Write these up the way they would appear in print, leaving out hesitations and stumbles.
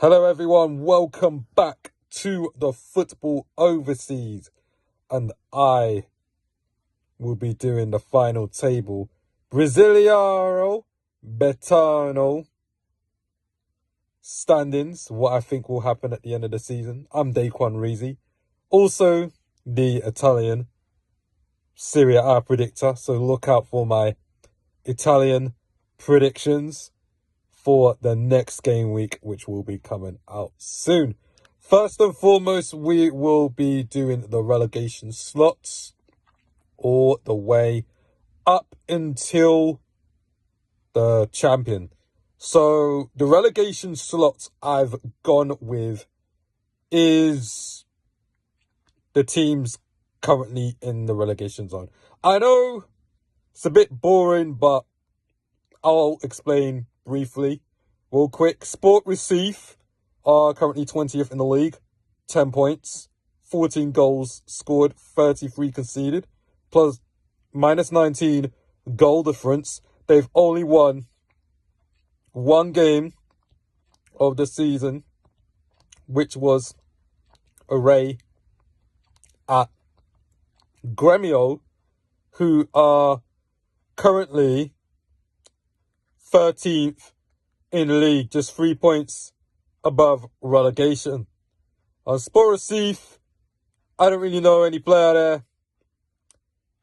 Hello everyone, welcome back to the Football Overseas, and I will be doing the final table. Brasiliano Betano standings, what I think will happen at the end of the season. I'm Dequan Reezy, also the Italian Serie A predictor, so look out for my Italian predictions for the next game week, which will be coming out soon. First and foremost, we will be doing the relegation slots all the way up until the champion. So the relegation slots I've gone with is the teams currently in the relegation zone. I know it's a bit boring, but I'll explain briefly, real quick. Sport Recife are currently 20th in the league, 10 points, 14 goals scored, 33 conceded, plus minus 19 goal difference. They've only won one game of the season, which was away at Grêmio, who are currently 13th in league, just 3 points above relegation. On Sport Recife, I don't really know any player there,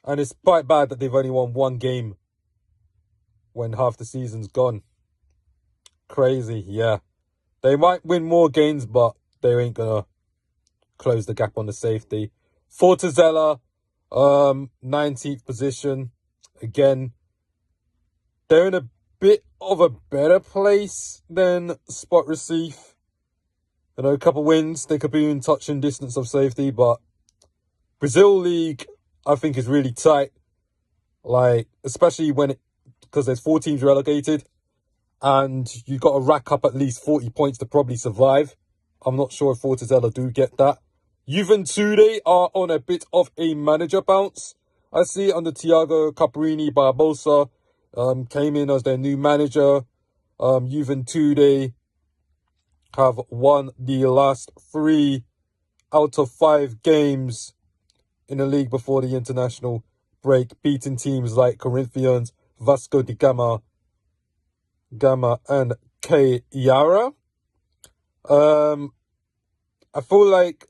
and it's quite bad that they've only won one game when half the season's gone. Crazy, yeah. They might win more games, but they ain't gonna close the gap on the safety. Fortaleza, 19th position. Again, they're in a bit of a better place than Sport Recife. You know, a couple wins, they could be in touching distance of safety, but Brazil League, I think, is really tight. Like, especially because there's 4 teams relegated, and you've got to rack up at least 40 points to probably survive. I'm not sure if Fortaleza do get that. Juventude are on a bit of a manager bounce. I see it under Thiago Caprini Barbosa. Came in as their new manager. Juventude have won the last 3 out of 5 games in the league before the international break, beating teams like Corinthians, Vasco da Gama and Ceará. I feel like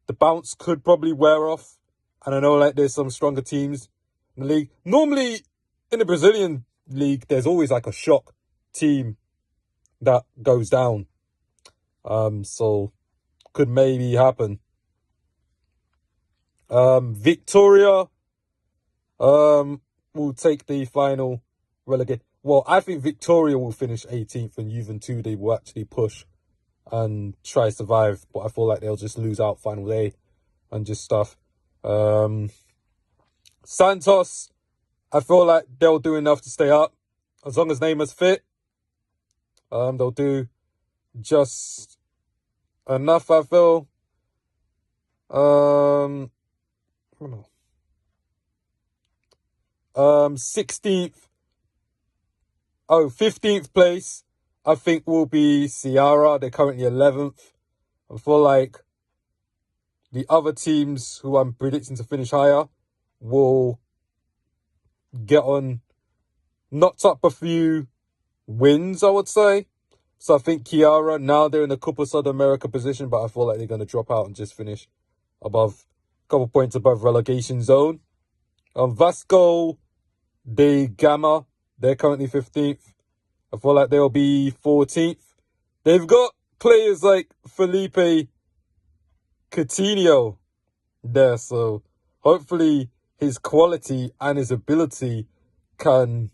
the bounce could probably wear off, and I know like there's some stronger teams in the league. Normally, in the Brazilian league, there's always like a shock team that goes down. So could maybe happen. Victoria will take the final relegate. Well, I think Victoria will finish 18th and Juventude will actually push and try to survive, but I feel like they'll just lose out final day and just stuff. Santos, I feel like they'll do enough to stay up. As long as Neymar's fit, they'll do just enough, I feel. 15th place, I think, will be Ceará. They're currently 11th. I feel like the other teams who I'm predicting to finish higher will get on, knocked up a few wins, I would say. So I think Ceará, now they're in the Copa Sud-America position, but I feel like they're going to drop out and just finish above, a couple points above relegation zone. Vasco da Gama, they're currently 15th. I feel like they'll be 14th. They've got players like Felipe Coutinho there, so hopefully his quality and his ability can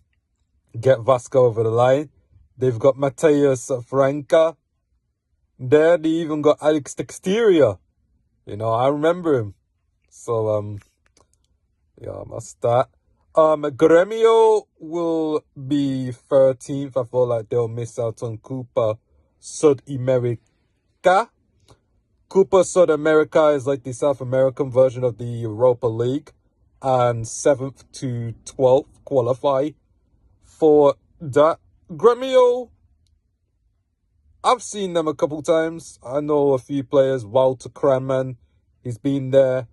get Vasco over the line. They've got Mateus Franca there. They even got Alex Teixeira. You know, I remember him. So, yeah, that's that. Grêmio will be 13th. I feel like they'll miss out on Copa Sud-America. Copa Sud-America is like the South American version of the Europa League. And 7th to 12th qualify for that. Grêmio I've seen them a couple times. I know a few players. Walter Cranman, he's been there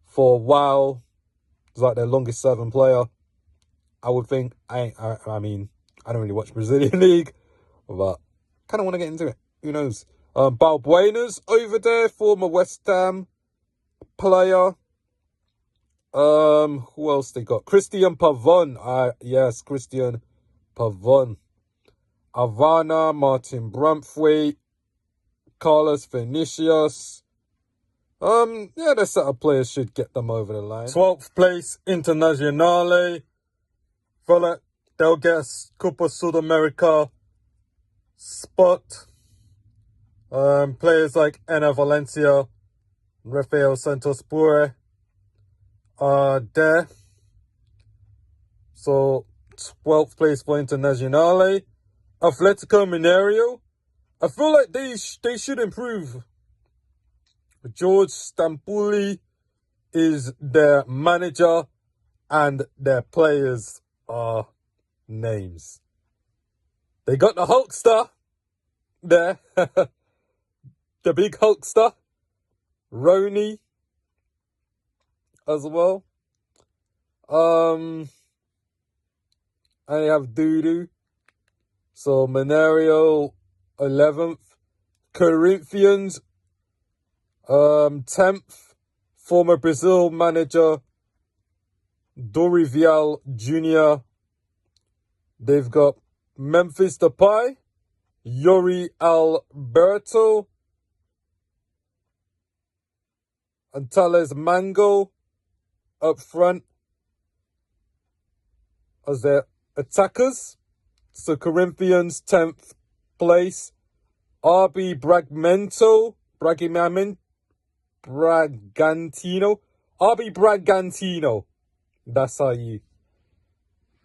for a while. He's like their longest serving player. I would think. I mean, I don't really watch Brazilian League, but kind of want to get into it. Who knows? Balbuena's over there, former West Ham player. Who else they got? Christian Pavon. Yes, Christian Pavon. Havana, Martin Brumthwaite, Carlos Vinicius. Yeah, the set of players should get them over the line. 12th place, Internazionale. Feel like they'll get a Copa Sudamerica spot. Players like Ana Valencia, Rafael Santos Pure are there. So, 12th place for Internazionale. Atletico Mineiro. I feel like they should improve. George Stampoli is their manager and their players are names. They got the Hulkster there. The big Hulkster. Rony as well. And they have Dudu. So, Mineiro, 11th. Corinthians, 10th. Former Brazil manager, Dorival Jr. They've got Memphis Depay, Yuri Alberto, and Thales Mango up front as their attackers. So Corinthians, 10th place. RB Bragantino. RB Bragantino. That's how you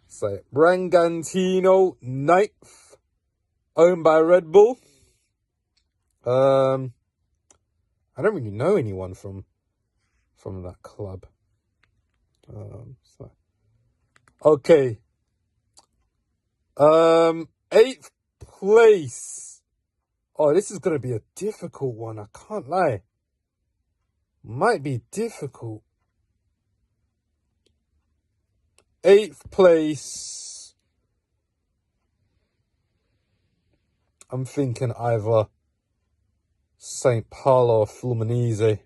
say it. Bragantino, 9th. Owned by Red Bull. I don't really know anyone from that club. Okay. 8th place. Oh, this is going to be a difficult one. I can't lie. Might be difficult. 8th place. I'm thinking either St. Paulo or Fluminense.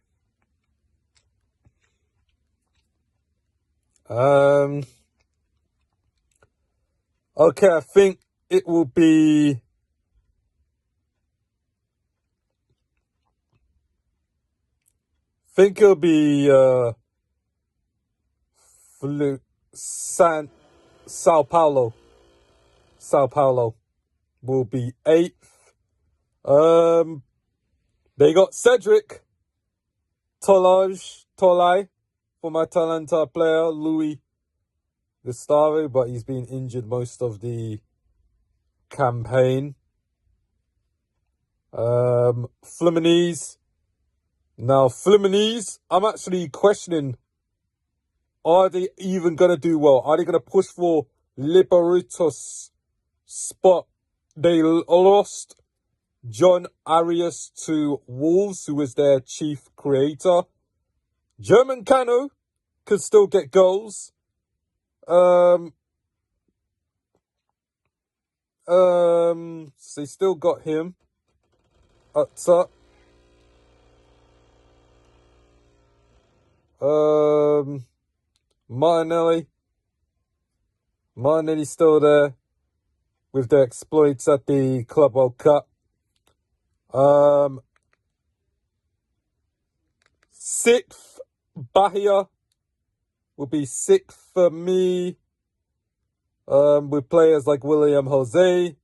Okay, I think it will be Sao Paulo. Sao Paulo will be 8th. They got Cedric Tolai, former Atalanta player, Louis Gustavo, but he's been injured most of the campaign. Fluminense. Now, Fluminense, I'm actually questioning, are they even going to do well? Are they going to push for Libertadores spot? They lost John Arias to Wolves, who was their chief creator. German Cano could still get goals. So they still got him up top. Martinelli's still there with their exploits at the Club World Cup. 6th, Bahia will be 6th for me. With players like William Jose,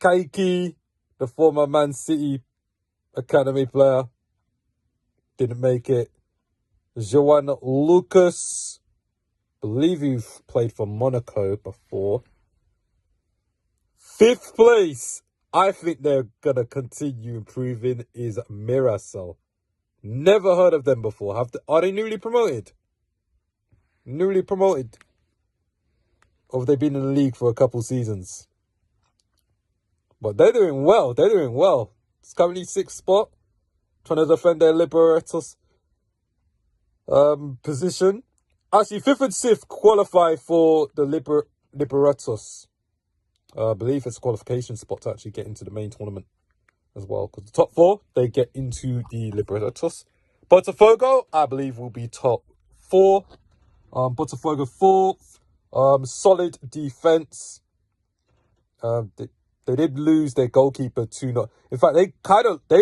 Kaiki, the former Man City academy player, didn't make it. Joan Lucas, believe you've played for Monaco before. 5th place, I think they're going to continue improving, is Mirassol. Never heard of them before. Are they newly promoted? Newly promoted? Or have they been in the league for a couple seasons? But they're doing well. They're doing well. It's currently 6th spot. Trying to defend their Liberatus position. Actually, 5th and 6th qualify for the Liberatus. I believe it's a qualification spot to actually get into the main tournament as well. Because the top 4, they get into the Liberatus. Botafogo, I believe, will be top 4. Botafogo 4th. Solid defense. They did lose their goalkeeper to not. In fact, they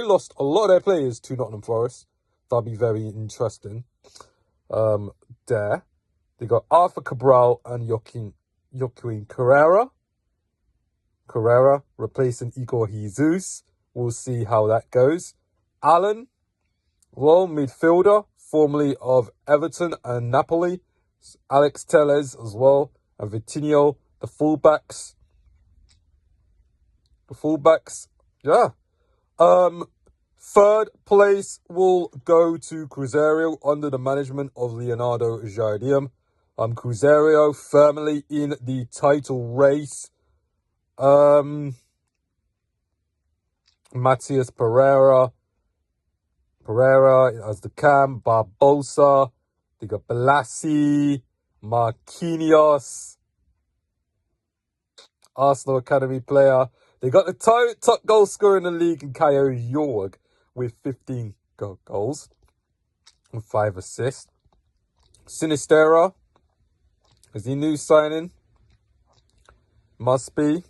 lost a lot of their players to Nottingham Forest. That'll be very interesting. There, they got Arthur Cabral and Joaquin Carrera. Carrera replacing Igor Jesus. We'll see how that goes. Allen, well, midfielder, formerly of Everton and Napoli. Alex Telles as well, and Vitinho, the fullbacks. Yeah. 3rd place will go to Cruzeiro under the management of Leonardo Jardim. Cruzeiro firmly in the title race. Matias Pereira as the cam. Barbosa. They got Balassi, Marquinhos, Arsenal Academy player. They got the top goal scorer in the league in Kayo Jorg with 15 goals and 5 assists. Sinistera is the new signing. Must be.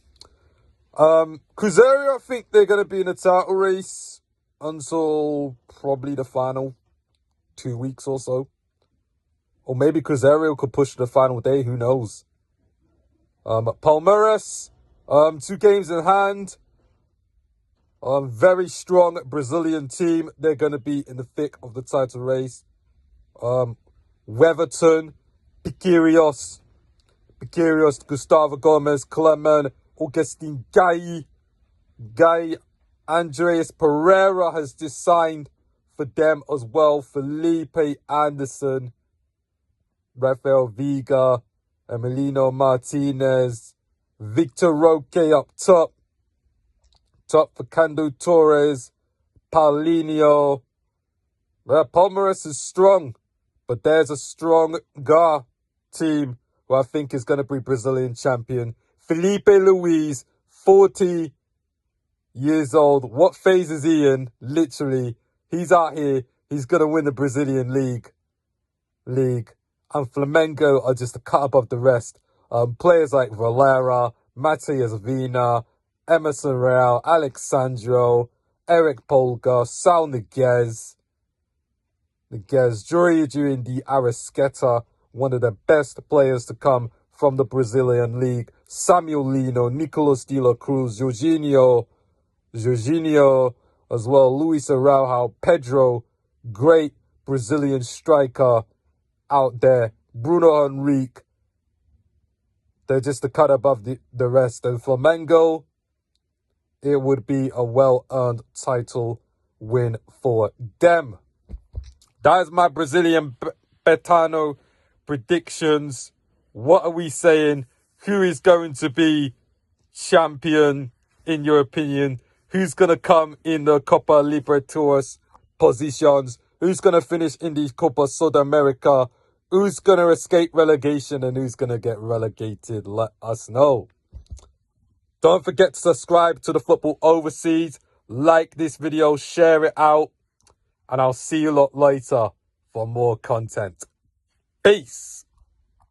Cruzeiro, I think they're going to be in a title race until probably the final 2 weeks or so. Or maybe Cruzeiro could push to the final day. Who knows? Palmeiras, 2 games in hand. Very strong Brazilian team. They're going to be in the thick of the title race. Weverton, Piquerios, Gustavo Gomes, Clement, Augustin Guy, Andreas Pereira has just signed for them as well. Felipe Anderson, Rafael Veiga, Emiliano Martinez, Victor Roque up top. Fernando Torres, Paulinho. Palmeiras is strong, but there's a stronger team who I think is going to be Brazilian champion. Felipe Luis, 40 years old. What phase is he in? Literally, he's out here. He's going to win the Brazilian league. And Flamengo are just a cut above the rest. Players like Valera, Matias Vina, Emerson Real, Alexandro, Eric Polga, Sal Niguez, Jorge de Arrascaeta, one of the best players to come from the Brazilian league. Samuel Lino, Nicolas de la Cruz, Jorginho as well, Luis Araujo, Pedro, great Brazilian striker out there. Bruno Henrique, they're just a cut above the rest. And Flamengo, it would be a well-earned title win for them. That is my Brazilian Betano predictions. What are we saying? Who is going to be champion, in your opinion? Who's going to come in the Copa Libertadores positions? Who's going to finish in the Copa Sudamerica? Who's going to escape relegation and who's going to get relegated? Let us know. Don't forget to subscribe to the Football Overseas. Like this video, share it out. And I'll see you lot later for more content. Peace.